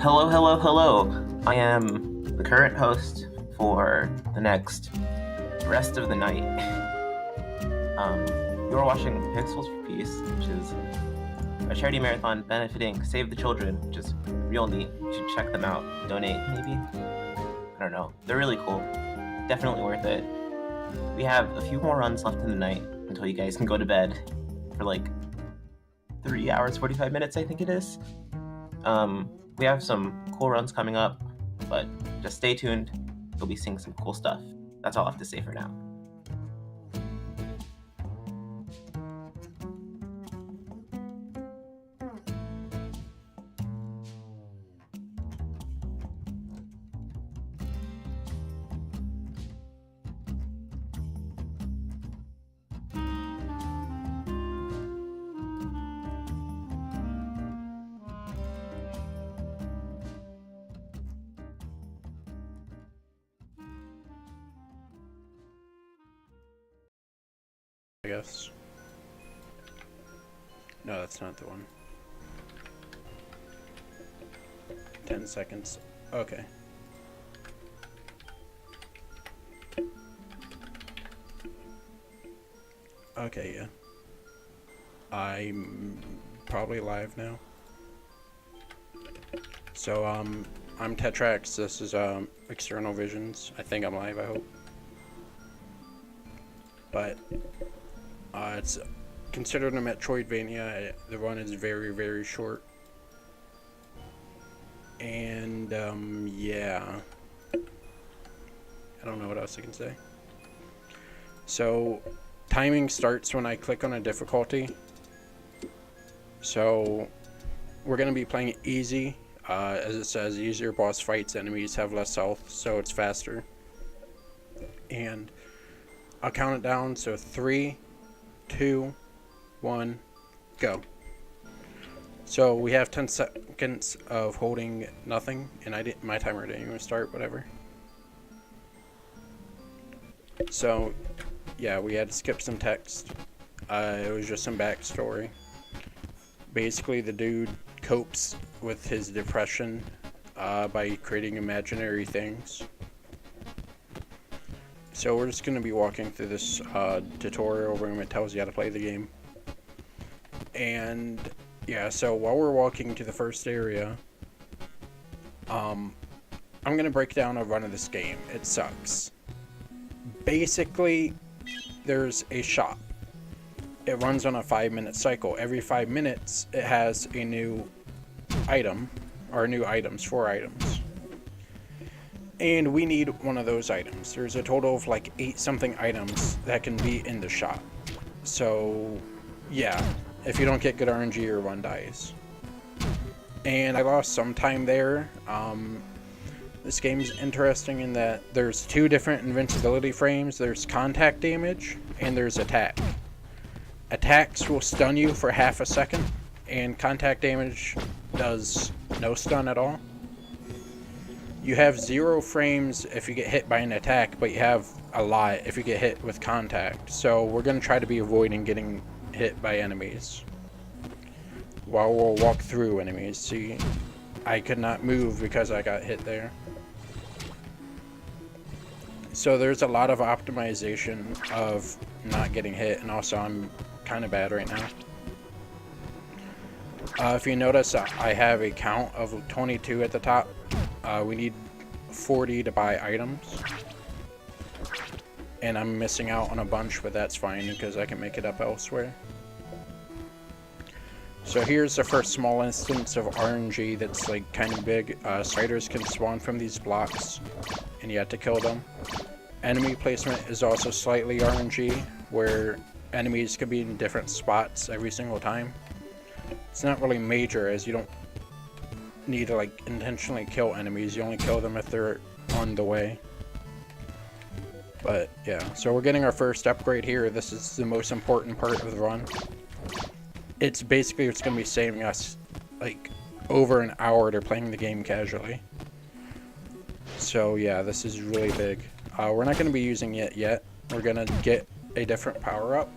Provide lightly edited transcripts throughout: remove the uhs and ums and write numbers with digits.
Hello, hello, hello. I am the current host for the next rest of the night. You're watching Pixels for Peace, which is a charity marathon benefiting Save the Children, which is real neat. You should check them out. Donate, maybe? I don't know. They're really cool. Definitely worth it. We have a few more runs left in the night until you guys can go to bed for like 3 hours, 45 minutes, I think it is. We have some cool runs coming up, but just stay tuned. You'll be seeing some cool stuff. That's all I have to say for now. I guess. No, that's not the one. 10 seconds. Okay. Okay, yeah. I'm probably live now. So, I'm TetraxZ. This is, External Visions. I think I'm live, I hope. But, it's considered a Metroidvania. The run is very, very short. And, yeah. I don't know what else I can say. So, timing starts when I click on a difficulty. So, we're going to be playing easy. As it says, easier boss fights, enemies have less health, so it's faster. And I'll count it down. So 3, 2, 1, go. So we have 10 seconds of holding nothing, and my timer didn't even start, whatever. So yeah, we had to skip some text. It was just some backstory. Basically, the dude copes with his depression by creating imaginary things. So we're just going to be walking through this tutorial room. It tells you how to play the game. And yeah, so while we're walking to the first area, I'm going to break down a run of this game. It sucks. Basically, there's a shop. It runs on a 5-minute cycle. Every 5 minutes, it has a new item, or new items, 4 items. And we need one of those items. There's a total of like 8 something items that can be in the shop. So, yeah, if you don't get good RNG, your run dies. And I lost some time there. This game's interesting in that there's 2 different invincibility frames. There's contact damage, and there's attack. Attacks will stun you for half a second, and contact damage does no stun at all. You have 0 frames if you get hit by an attack, but you have a lot if you get hit with contact. So we're going to try to be avoiding getting hit by enemies while we'll walk through enemies. See, I could not move because I got hit there. So there's a lot of optimization of not getting hit, and also I'm kind of bad right now. If you notice, I have a count of 22 at the top. We need 40 to buy items. And I'm missing out on a bunch, but that's fine because I can make it up elsewhere. So here's the first small instance of RNG that's like kind of big. Spiders can spawn from these blocks, and you have to kill them. Enemy placement is also slightly RNG, where enemies can be in different spots every single time. It's not really major, as you don't need to like intentionally kill enemies. You only kill them if they're on the way. But yeah, so we're getting our first upgrade here. This is the most important part of the run. It's basically, it's going to be saving us like over an hour to playing the game casually. So yeah, this is really big. We're not going to be using it yet. We're going to get a different power-up.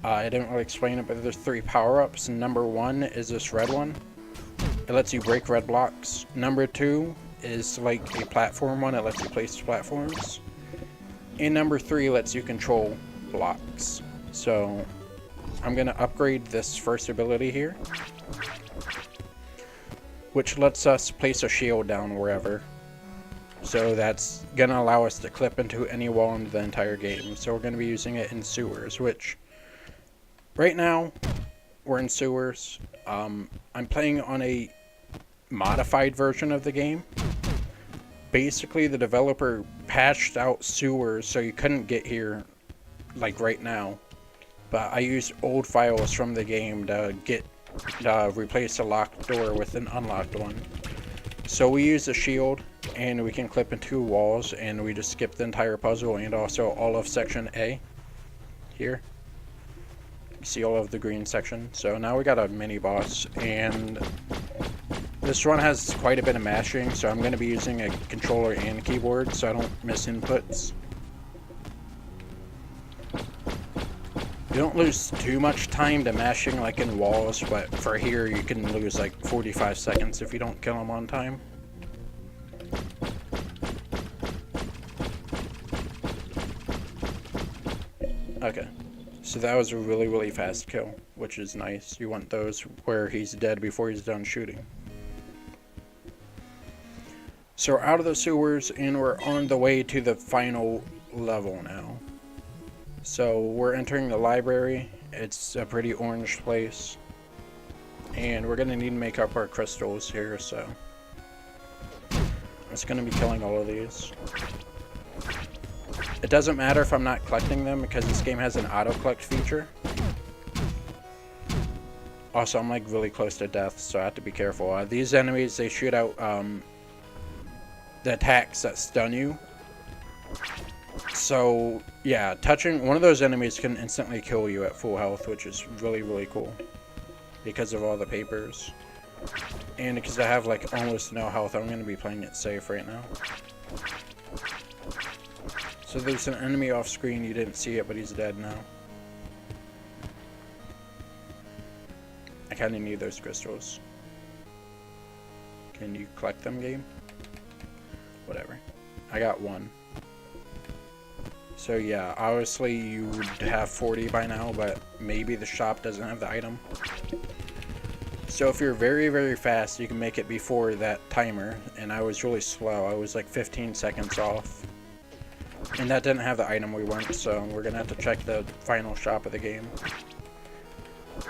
I didn't really explain it, but there's 3 power-ups. Number 1 is this red one. It lets you break red blocks. Number 2 is like a platform one. It lets you place platforms. And number 3 lets you control blocks. So I'm going to upgrade this first ability here, which lets us place a shield down wherever. So that's going to allow us to clip into any wall in the entire game. So we're going to be using it in sewers, which right now we're in sewers. I'm playing on a modified version of the game. Basically, the developer patched out sewers so you couldn't get here like right now. But I used old files from the game to replace a locked door with an unlocked one. So we use a shield and we can clip into walls, and we just skip the entire puzzle and also all of section A here. You see all of the green section. So now we got a mini boss, and this one has quite a bit of mashing, so I'm going to be using a controller and keyboard so I don't miss inputs. You don't lose too much time to mashing like in walls, but for here you can lose like 45 seconds if you don't kill them on time. Okay, so that was a really fast kill, which is nice. You want those where he's dead before he's done shooting. So we're out of the sewers and we're on the way to the final level now. So we're entering the library. It's a pretty orange place. And we're going to need to make up our crystals here, so I'm just going to be killing all of these. It doesn't matter if I'm not collecting them because this game has an auto-collect feature. Also, I'm like really close to death, so I have to be careful. These enemies, they shoot out the attacks that stun you. So yeah, touching one of those enemies can instantly kill you at full health, which is really cool because of all the papers. And because I have like almost no health, I'm going to be playing it safe right now. So there's an enemy off screen, you didn't see it, but he's dead now. I kind of need those crystals. Can you collect them, game? Whatever. I got one. So yeah, obviously you would have 40 by now, but maybe the shop doesn't have the item. So if you're very fast, you can make it before that timer, and I was really slow. I was like 15 seconds off. And that didn't have the item we want, so we're gonna have to check the final shop of the game.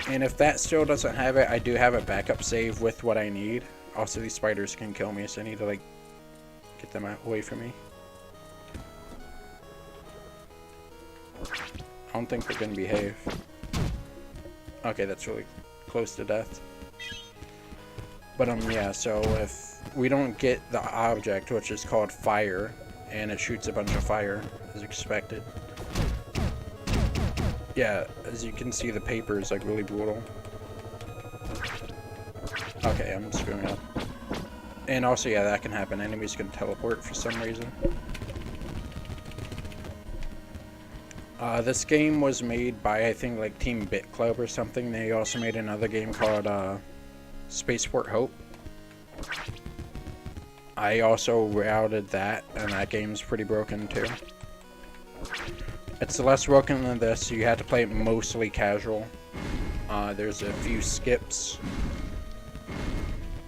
And if that still doesn't have it, I do have a backup save with what I need. Also, these spiders can kill me, so I need to like get them away from me. I don't think they're gonna behave. Okay, that's really close to death. But yeah, so if we don't get the object, which is called fire, and it shoots a bunch of fire as expected. Yeah, as you can see, the paper is like really brutal. Okay, I'm screwing up. And also, yeah, that can happen. Enemies can teleport for some reason. This game was made by, I think, like Team Bit Club or something. They also made another game called Spaceport Hope. I also routed that, and that game's pretty broken too. It's less broken than this, you had to play it mostly casual. There's a few skips.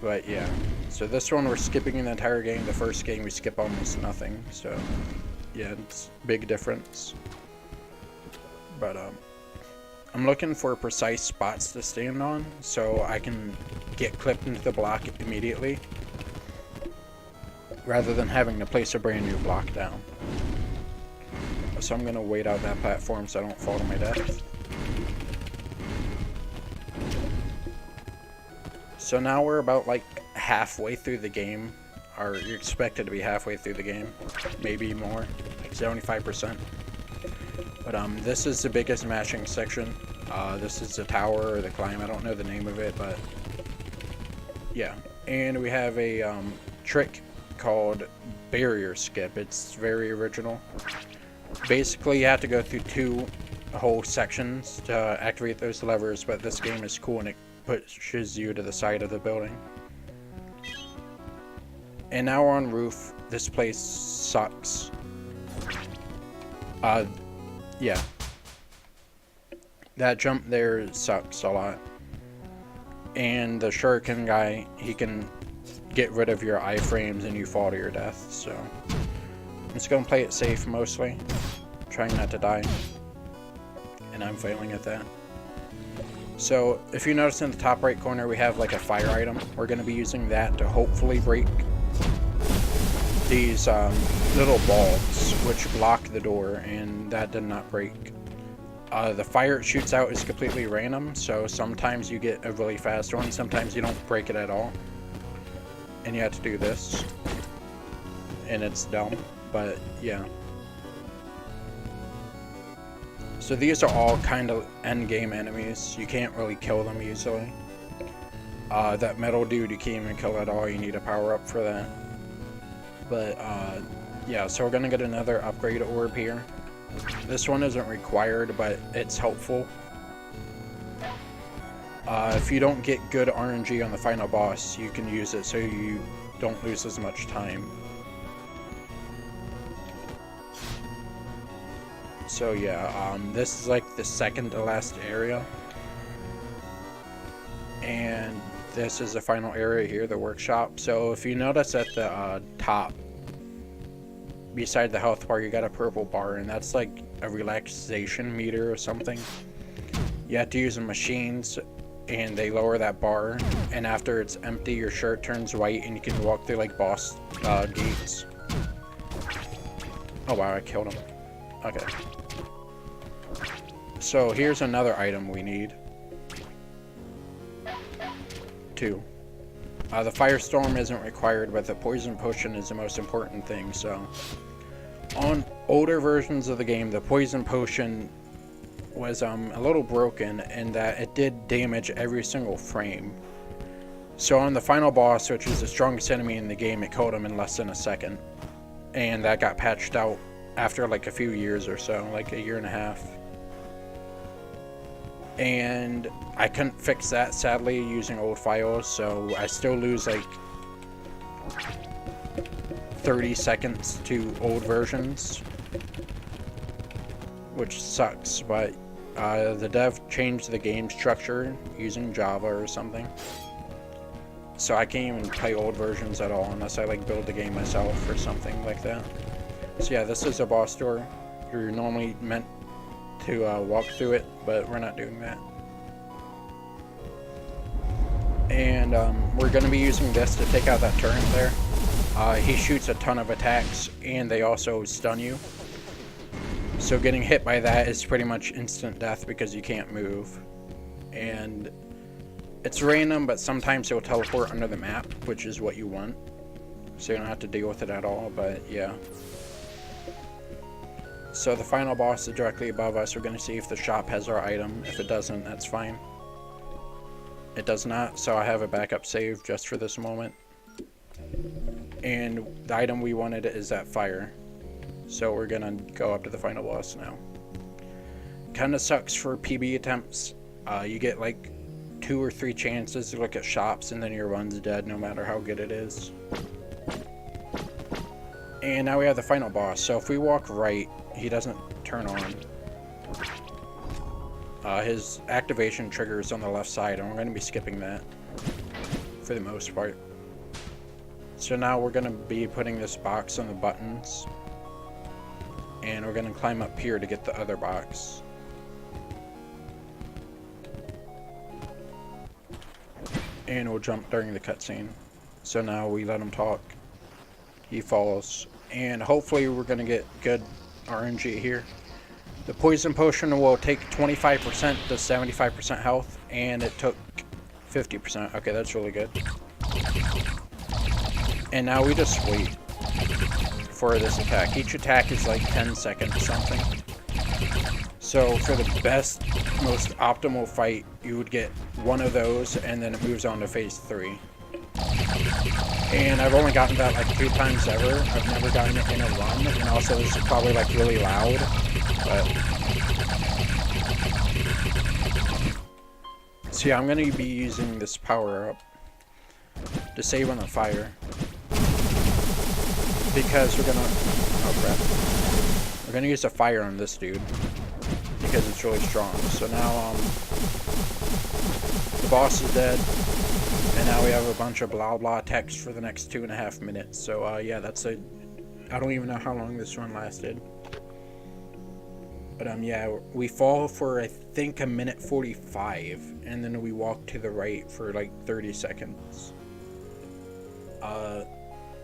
But yeah, so this one we're skipping the entire game. The first game we skip almost nothing, so yeah, it's a big difference. But I'm looking for precise spots to stand on so I can get clipped into the block immediately, rather than having to place a brand new block down. So I'm going to wait out that platform so I don't fall to my death. So now we're about like halfway through the game, or you're expected to be halfway through the game, maybe more, like 75%. But this is the biggest mashing section. This is the tower or the climb, I don't know the name of it, but yeah. And we have a trick called barrier skip. It's very original. Basically, you have to go through 2 whole sections to activate those levers, but this game is cool and it pushes you to the side of the building. And now we're on roof. This place sucks. Yeah. That jump there sucks a lot. And the shuriken guy, he can get rid of your iframes and you fall to your death, so I'm just gonna play it safe mostly, trying not to die, and I'm failing at that. So if you notice in the top right corner we have like a fire item. We're gonna be using that to hopefully break these little balls which block the door, and that did not break. The fire it shoots out is completely random, so sometimes you get a really fast one, sometimes you don't break it at all. And you have to do this. And it's dumb, but yeah. So these are all kind of end game enemies. You can't really kill them easily. That metal dude you can't even kill at all, you need a power up for that. But yeah, so we're gonna get another upgrade orb here. This one isn't required, but it's helpful. If you don't get good RNG on the final boss, you can use it so you don't lose as much time. So yeah, this is like the second to last area. And this is the final area here, the workshop. So if you notice at the top, beside the health bar, you got a purple bar, and that's like a relaxation meter or something. You have to use the machines, and they lower that bar, and after it's empty, your shirt turns white, and you can walk through like boss gates. Oh wow, I killed him. Okay. So here's another item we need. 2. The firestorm isn't required, but the poison potion is the most important thing, so. On older versions of the game, the poison potion was a little broken in that it did damage every single frame. So on the final boss, which is the strongest enemy in the game, it killed him in less than a second. And that got patched out after like a few years or so, like a year and a half. And I couldn't fix that, sadly, using old files, so I still lose like 30 seconds to old versions, which sucks, but the dev changed the game structure using Java or something, so I can't even play old versions at all unless I like build the game myself or something like that. So yeah, this is a boss door. You're normally meant to walk through it, but we're not doing that. And we're going to be using this to take out that turret there. He shoots a ton of attacks, and they also stun you. So getting hit by that is pretty much instant death because you can't move. And it's random, but sometimes he'll teleport under the map, which is what you want. So you don't have to deal with it at all, but yeah. So the final boss is directly above us. We're going to see if the shop has our item. If it doesn't, that's fine. It does not, so I have a backup save just for this moment. And the item we wanted is that fire. So we're going to go up to the final boss now. Kind of sucks for PB attempts. You get like 2 or 3 chances to look at shops, and then your run's dead no matter how good it is. And now we have the final boss. So if we walk right, he doesn't turn on. His activation trigger is on the left side, and we're going to be skipping that for the most part. So now we're going to be putting this box on the buttons, and we're going to climb up here to get the other box. And we'll jump during the cutscene. So now we let him talk. He follows, and hopefully we're going to get good RNG here. The poison potion will take 25% to 75% health, and it took 50%. Okay, that's really good. And now we just wait for this attack. Each attack is like 10 seconds or something. So for the best, most optimal fight, you would get one of those, and then it moves on to phase 3. And I've only gotten that like 2 times ever. I've never gotten it in a run, and also this is probably like really loud. But so yeah, I'm gonna be using this power up to save on the fire. because we're gonna, oh crap, we're gonna use a fire on this dude because it's really strong. So now the boss is dead, and now we have a bunch of blah blah text for the next 2.5 minutes. So yeah, that's a, I don't even know how long this run lasted. But yeah, we fall for I think 1:45, and then we walk to the right for like 30 seconds.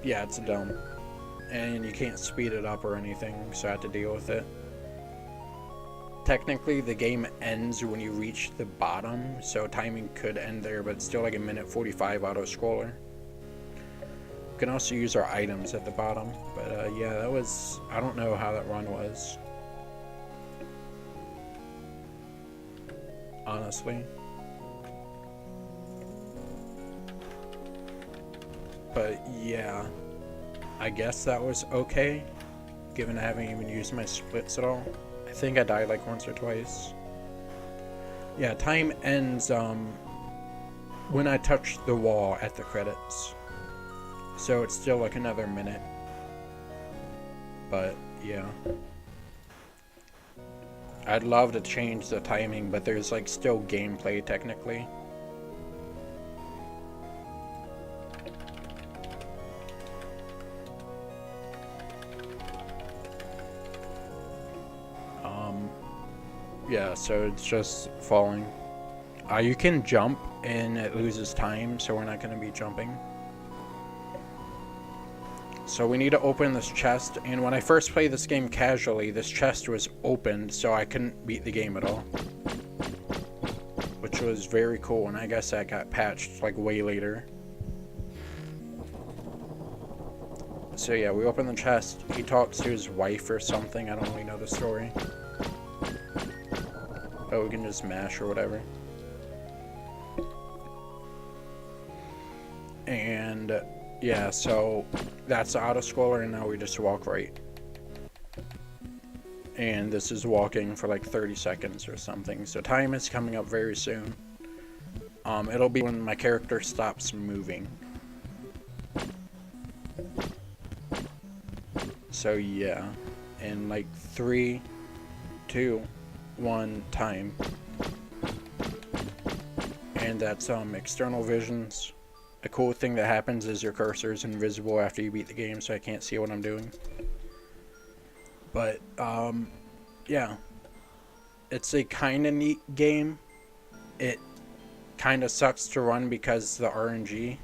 Yeah, it's dumb. And you can't speed it up or anything, so I had to deal with it. Technically, the game ends when you reach the bottom, so timing could end there, but it's still like 1:45 auto-scroller. You can also use our items at the bottom, but yeah, that was, I don't know how that run was. Honestly. But yeah, I guess that was okay, given I haven't even used my splits at all. I think I died like once or twice. Yeah, time ends when I touch the wall at the credits. So it's still like another minute. But yeah. I'd love to change the timing, but there's like still gameplay technically. Yeah, so it's just falling. You can jump and it loses time, so we're not going to be jumping. So we need to open this chest, and when I first played this game casually, this chest was opened, so I couldn't beat the game at all. Which was very cool, and I guess that got patched like way later. So yeah, we open the chest, he talks to his wife or something, I don't really know the story. Oh, we can just mash or whatever. And yeah, so that's the auto-scroller, and now we just walk right. And this is walking for like 30 seconds or something. So time is coming up very soon. It'll be when my character stops moving. So yeah, in like 3, 2, 1, time. And that's external visions. A cool thing that happens is your cursor is invisible after you beat the game, so I can't see what I'm doing. But yeah, it's a kind of neat game. It kind of sucks to run because the RNG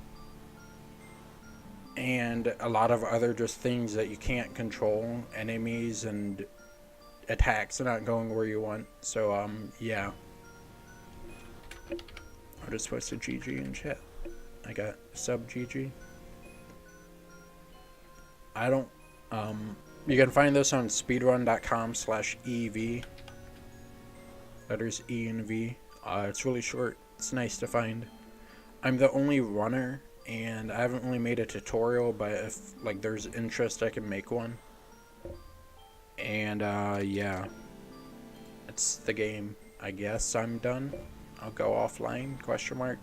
and a lot of other just things that you can't control, enemies and attacks are not going where you want. So yeah, I'm just supposed to GG in chat. I got sub GG. I don't you can find this on speedrun.com/EV. Letters E and V. It's really short. It's nice to find. I'm the only runner, and I haven't really made a tutorial, but if like there's interest, I can make one. And yeah, it's the game. I guess I'm done. I'll go offline, question mark.